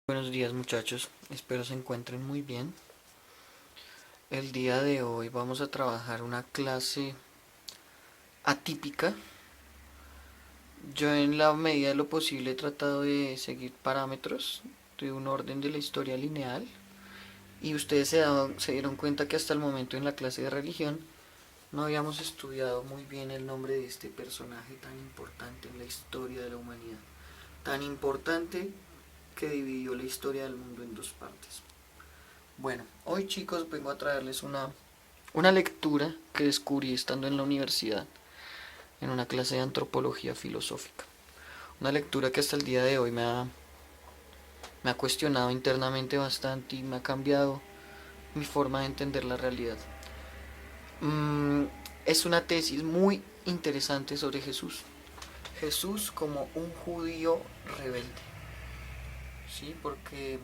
Buenos días muchachos, espero se encuentren muy bien. El día de hoy vamos a trabajar una clase atípica. Yo en la medida de lo posible he tratado de seguir parámetros de un orden de la historia lineal y ustedes se dieron cuenta que hasta el momento en la clase de religión no habíamos estudiado muy bien el nombre de este personaje tan importante en la historia de la humanidad. Tan importante que dividió la historia del mundo en dos partes. Bueno, hoy chicos vengo a traerles una lectura que descubrí estando en la universidad, en una clase de antropología filosófica. Una lectura que hasta el día de hoy me ha cuestionado internamente bastante y me ha cambiado mi forma de entender la realidad. Mm, es una tesis muy interesante sobre Jesús. Jesús como un judío rebelde. Sí, porque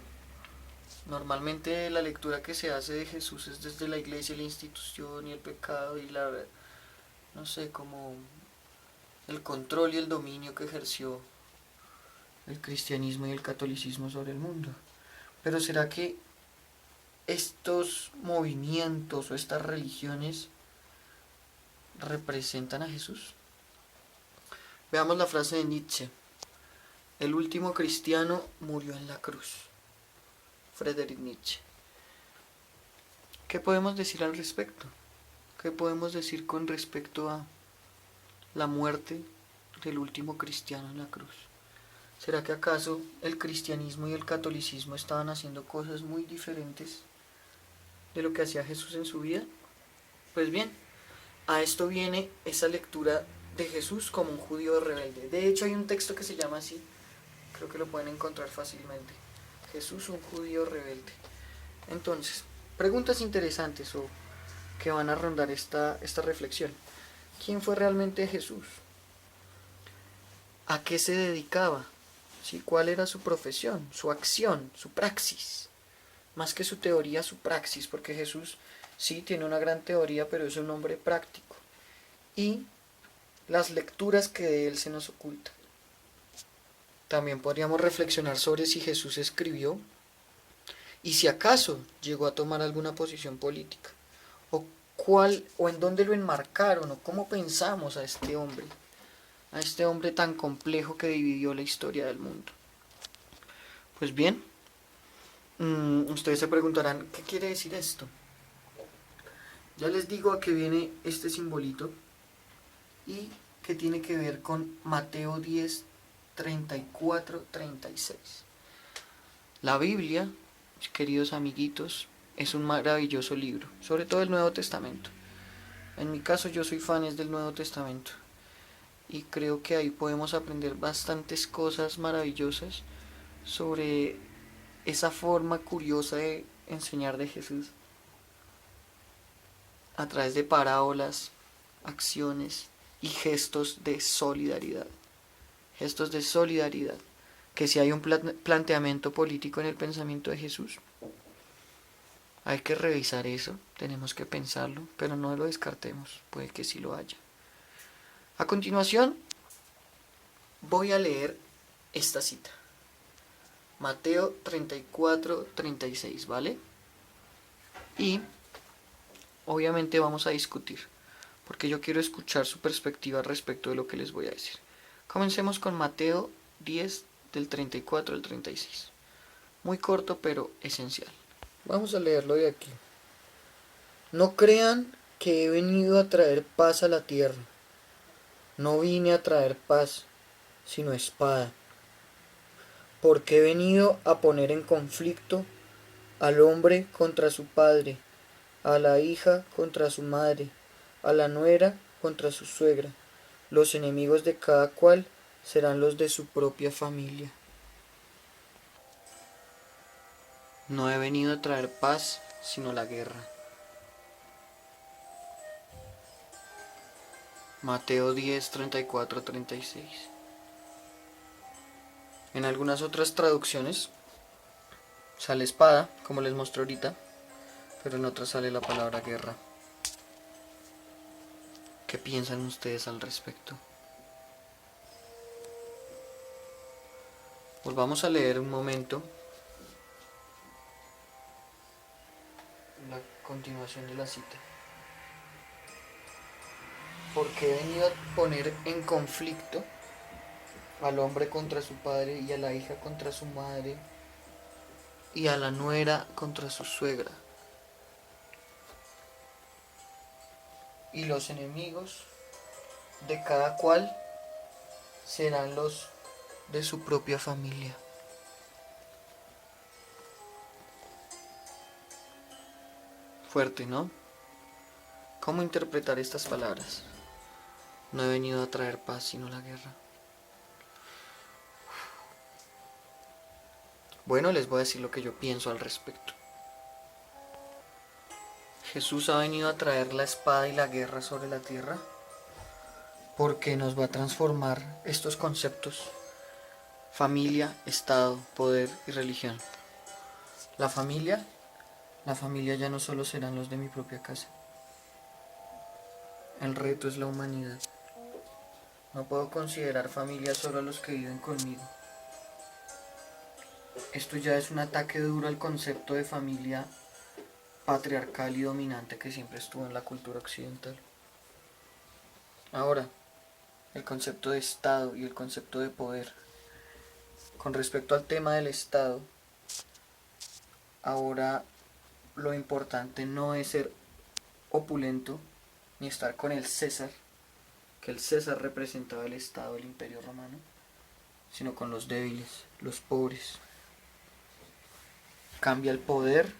normalmente la lectura que se hace de Jesús es desde la iglesia, la institución y el pecado y no sé, como el control y el dominio que ejerció el cristianismo y el catolicismo sobre el mundo. Pero ¿será que estos movimientos o estas religiones representan a Jesús? Veamos la frase de Nietzsche. El último cristiano murió en la cruz. Friedrich Nietzsche. ¿Qué podemos decir al respecto? ¿Qué podemos decir con respecto a la muerte del último cristiano en la cruz? ¿Será que acaso el cristianismo y el catolicismo estaban haciendo cosas muy diferentes de lo que hacía Jesús en su vida? Pues bien, a esto viene esa lectura de Jesús como un judío rebelde. De hecho hay un texto que se llama así, creo que lo pueden encontrar fácilmente. Jesús, un judío rebelde. Entonces, preguntas interesantes o que van a rondar esta reflexión. ¿Quién fue realmente Jesús? ¿A qué se dedicaba? ¿Sí? ¿Cuál era su profesión, su acción, su praxis? Más que su teoría, su praxis, porque Jesús sí tiene una gran teoría, pero es un hombre práctico. Y las lecturas que de él se nos ocultan. También podríamos reflexionar sobre si Jesús escribió y si acaso llegó a tomar alguna posición política, o cuál o en dónde lo enmarcaron, o cómo pensamos a este hombre tan complejo que dividió la historia del mundo. Pues bien, ustedes se preguntarán, ¿qué quiere decir esto? Ya les digo a qué viene este simbolito y que tiene que ver con Mateo 10, 34, 36. La Biblia, queridos amiguitos, es un maravilloso libro, sobre todo el Nuevo Testamento. En mi caso yo soy fan del Nuevo Testamento y creo que ahí podemos aprender bastantes cosas maravillosas sobre esa forma curiosa de enseñar de Jesús a través de parábolas, acciones y gestos de solidaridad. Gestos de solidaridad. Que si hay un planteamiento político en el pensamiento de Jesús, hay que revisar eso, tenemos que pensarlo, pero no lo descartemos, puede que sí lo haya. A continuación, voy a leer esta cita. Mateo 34, 36, ¿vale? Y obviamente vamos a discutir, porque yo quiero escuchar su perspectiva respecto de lo que les voy a decir. Comencemos con Mateo 10, del 34 al 36. Muy corto, pero esencial. Vamos a leerlo de aquí. No crean que he venido a traer paz a la tierra. No vine a traer paz, sino espada. Porque he venido a poner en conflicto al hombre contra su padre, a la hija contra su madre, a la nuera contra su suegra. Los enemigos de cada cual serán los de su propia familia. No he venido a traer paz, sino la guerra. Mateo 10, 34, 36. En algunas otras traducciones sale espada, como les mostré ahorita, pero en otras sale la palabra guerra. ¿Qué piensan ustedes al respecto? Volvamos a leer un momento Continuación de la cita. Porque he venido a poner en conflicto al hombre contra su padre y a la hija contra su madre y a la nuera contra su suegra. Y los enemigos de cada cual serán los de su propia familia. Fuerte, ¿no? ¿Cómo interpretar estas palabras? No he venido a traer paz sino la guerra. Bueno, les voy a decir lo que yo pienso al respecto. Jesús ha venido a traer la espada y la guerra sobre la tierra porque nos va a transformar estos conceptos: familia, Estado, poder y religión. La familia ya no solo serán los de mi propia casa. El reto es la humanidad. No puedo considerar familia solo a los que viven conmigo. Esto ya es un ataque duro al concepto de familia patriarcal y dominante que siempre estuvo en la cultura occidental. Ahora, el concepto de Estado y el concepto de poder. Con respecto al tema del Estado, ahora lo importante no es ser opulento ni estar con el César, que el César representaba el Estado del Imperio Romano, sino con los débiles, los pobres. Cambia el poder,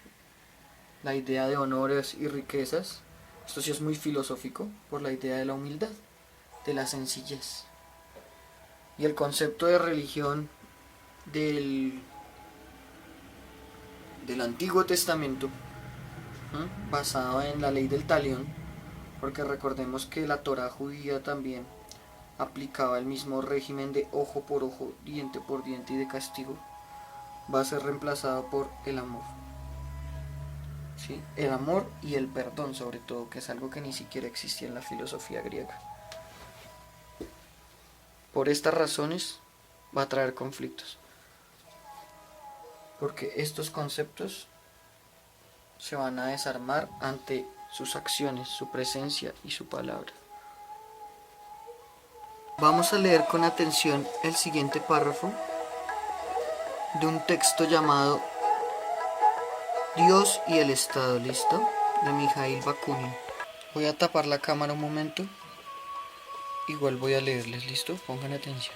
la idea de honores y riquezas. Esto sí es muy filosófico, por la idea de la humildad, de la sencillez. Y el concepto de religión del Antiguo Testamento, basado en la ley del talión, porque recordemos que la Torá judía también aplicaba el mismo régimen de ojo por ojo, diente por diente y de castigo, va a ser reemplazado por el amor. ¿Sí? El amor y el perdón, sobre todo, que es algo que ni siquiera existía en la filosofía griega. Por estas razones va a traer conflictos, porque estos conceptos se van a desarmar ante sus acciones, su presencia y su palabra. Vamos a leer con atención el siguiente párrafo de un texto llamado Dios y el Estado, ¿listo? De Mijail Bakunin. Voy a tapar la cámara un momento. Igual voy a leerles, ¿listo? Pongan atención.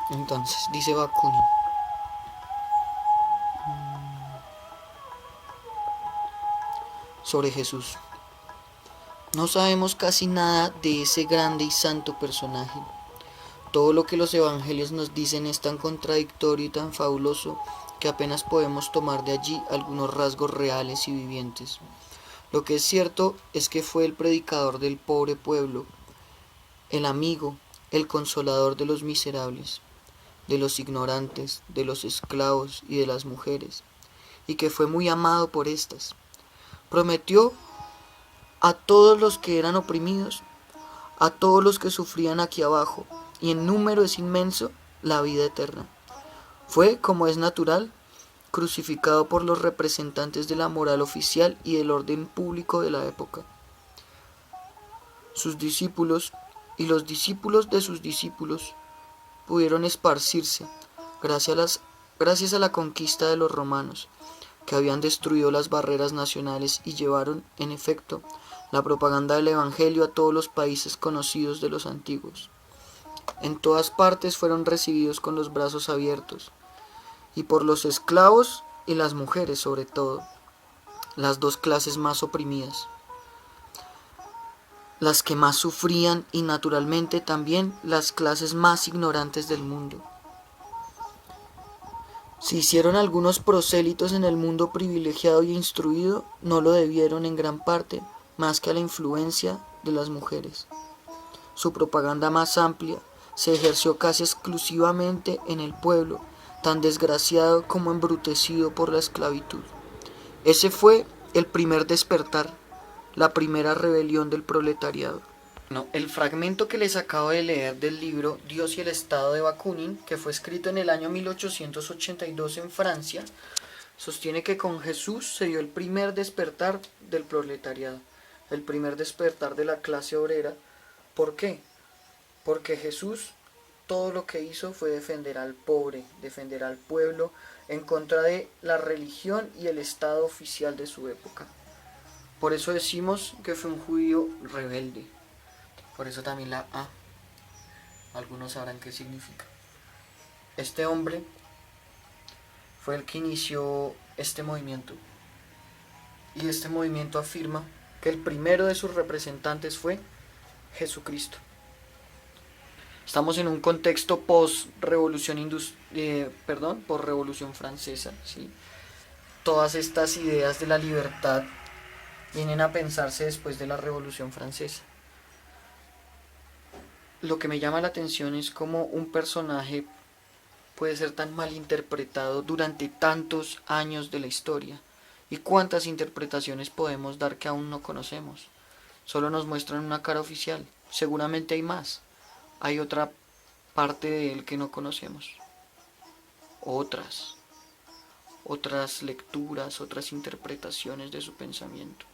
Entonces, dice Bakunin. Sobre Jesús. No sabemos casi nada de ese grande y santo personaje. Todo lo que los evangelios nos dicen es tan contradictorio y tan fabuloso que apenas podemos tomar de allí algunos rasgos reales y vivientes. Lo que es cierto es que fue el predicador del pobre pueblo, el amigo, el consolador de los miserables, de los ignorantes, de los esclavos y de las mujeres, y que fue muy amado por éstas. Prometió a todos los que eran oprimidos, a todos los que sufrían aquí abajo, y en número es inmenso, la vida eterna. Fue, como es natural, crucificado por los representantes de la moral oficial y del orden público de la época. Sus discípulos y los discípulos de sus discípulos pudieron esparcirse gracias a la conquista de los romanos, que habían destruido las barreras nacionales y llevaron, en efecto, la propaganda del Evangelio a todos los países conocidos de los antiguos. En todas partes fueron recibidos con los brazos abiertos, y por los esclavos y las mujeres sobre todo, las dos clases más oprimidas, las que más sufrían y naturalmente también las clases más ignorantes del mundo. Si hicieron algunos prosélitos en el mundo privilegiado y instruido, no lo debieron en gran parte más que a la influencia de las mujeres. Su propaganda más amplia se ejerció casi exclusivamente en el pueblo, tan desgraciado como embrutecido por la esclavitud. Ese fue el primer despertar, la primera rebelión del proletariado. El fragmento que les acabo de leer del libro Dios y el Estado de Bakunin, que fue escrito en el año 1882 en Francia, sostiene que con Jesús se dio el primer despertar del proletariado, el primer despertar de la clase obrera. ¿Por qué? Porque Jesús todo lo que hizo fue defender al pobre, defender al pueblo en contra de la religión y el estado oficial de su época. Por eso decimos que fue un judío rebelde. Por eso también la A. Algunos sabrán qué significa. Este hombre fue el que inició este movimiento. Y este movimiento afirma que el primero de sus representantes fue Jesucristo. Estamos en un contexto post-revolución post-revolución francesa, ¿sí? Todas estas ideas de la libertad vienen a pensarse después de la Revolución Francesa. Lo que me llama la atención es cómo un personaje puede ser tan mal interpretado durante tantos años de la historia y cuántas interpretaciones podemos dar que aún no conocemos. Solo nos muestran una cara oficial, seguramente hay más, hay otra parte de él que no conocemos, otras lecturas, otras interpretaciones de su pensamiento.